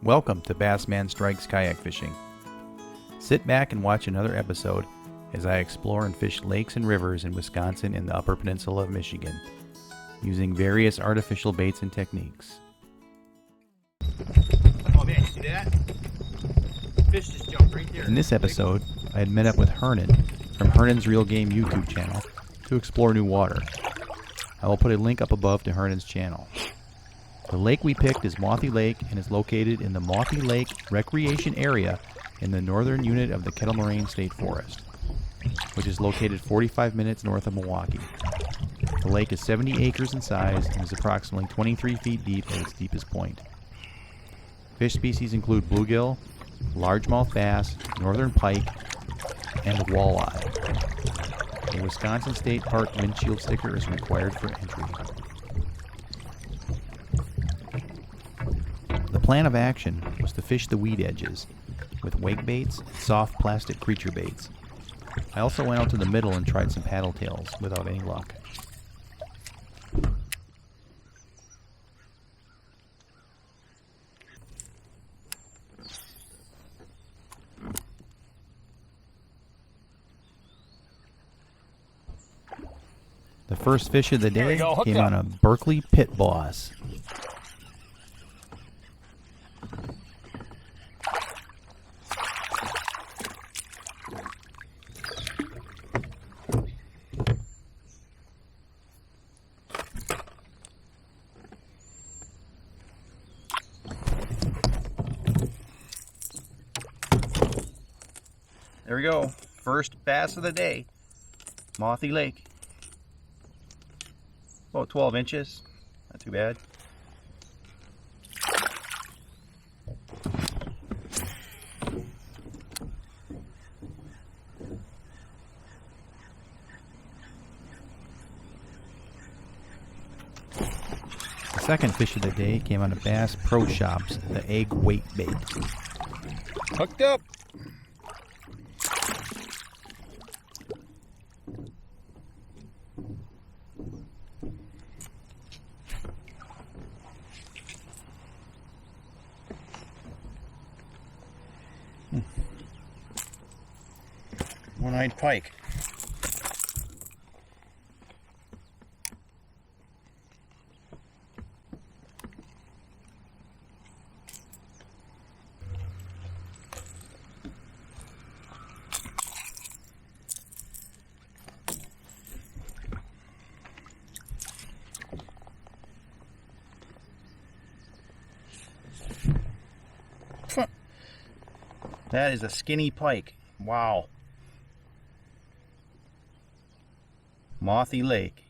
Welcome to Bassman Strikes Kayak Fishing. Sit back and watch another episode as I explore and fish lakes and rivers in Wisconsin and the Upper Peninsula of Michigan, using various artificial baits and techniques. Oh man, you see that? Fish just jumped right there. In this episode, I had met up with Hernan from Hernan's Real Game YouTube channel to explore new water. I will put a link up above to Hernan's channel. The lake we picked is Mauthe Lake and is located in the Mauthe Lake Recreation area in the northern unit of the Kettle Moraine State Forest, which is located 45 minutes north of Milwaukee. The lake is 70 acres in size and is approximately 23 feet deep at its deepest point. Fish species include bluegill, largemouth bass, northern pike, and walleye. A Wisconsin State Park windshield sticker is required for entry. The plan of action was to fish the weed edges with wake baits and soft plastic creature baits. I also went out to the middle and tried some paddle tails without any luck. The first fish of the day came on a Berkeley Pit Boss. There we go. First bass of the day. Mauthe Lake. About 12 inches. Not too bad. The second fish of the day came on a Bass Pro Shops, the egg weight bait. Hooked up. One-eyed pike. That is a skinny pike. Wow. Mauthe Lake.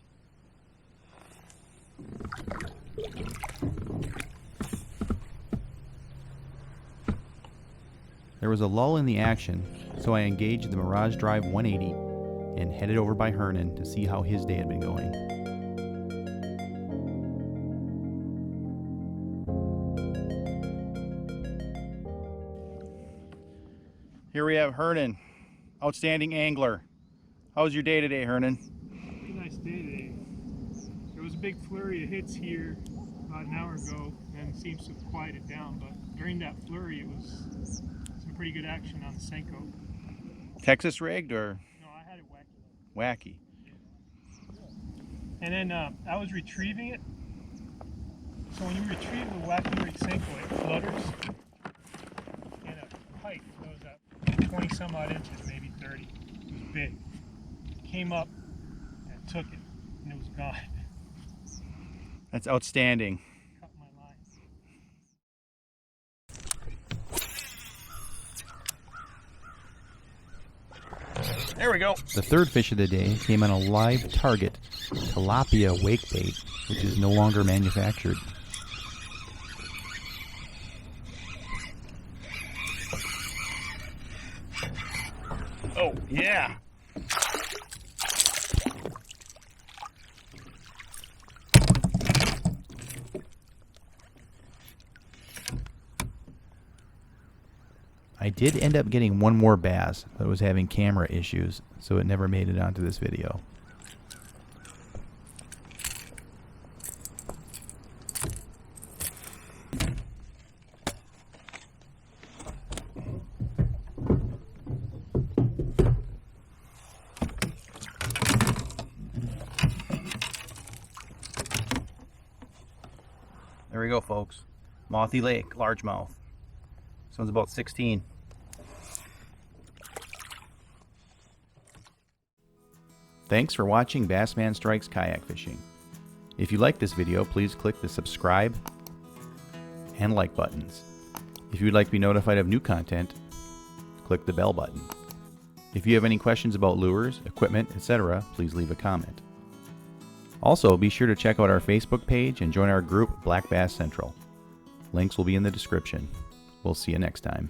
There was a lull in the action, so I engaged the Mirage Drive 180 and headed over by Hernan to see how his day had been going. Here we have Hernan, outstanding angler. How was your day today, Hernan? Nice day today. There was a big flurry of hits here about an hour ago, and it seems to have quieted down, but during that flurry it was some pretty good action on the Senko. Texas rigged or? No, I had it wacky. Wacky. Yeah. And then I was retrieving it. So when you retrieve the wacky rig Senko, it flutters, and a pike goes up 20 some odd inches, maybe 30. It was big. Came up, took it, and it was gone. That's outstanding. Cut my line. There we go. The third fish of the day came on a live target tilapia wake bait, which is no longer manufactured. Oh, yeah. I did end up getting one more bass, but it was having camera issues, so it never made it onto this video. There we go, folks. Mauthe Lake, largemouth. This one's about 16. Thanks for watching Bassman Strikes Kayak Fishing. If you like this video, please click the subscribe and like buttons. If you'd like to be notified of new content, click the bell button. If you have any questions about lures, equipment, etc., please leave a comment. Also, be sure to check out our Facebook page and join our group Black Bass Central. Links will be in the description. We'll see you next time.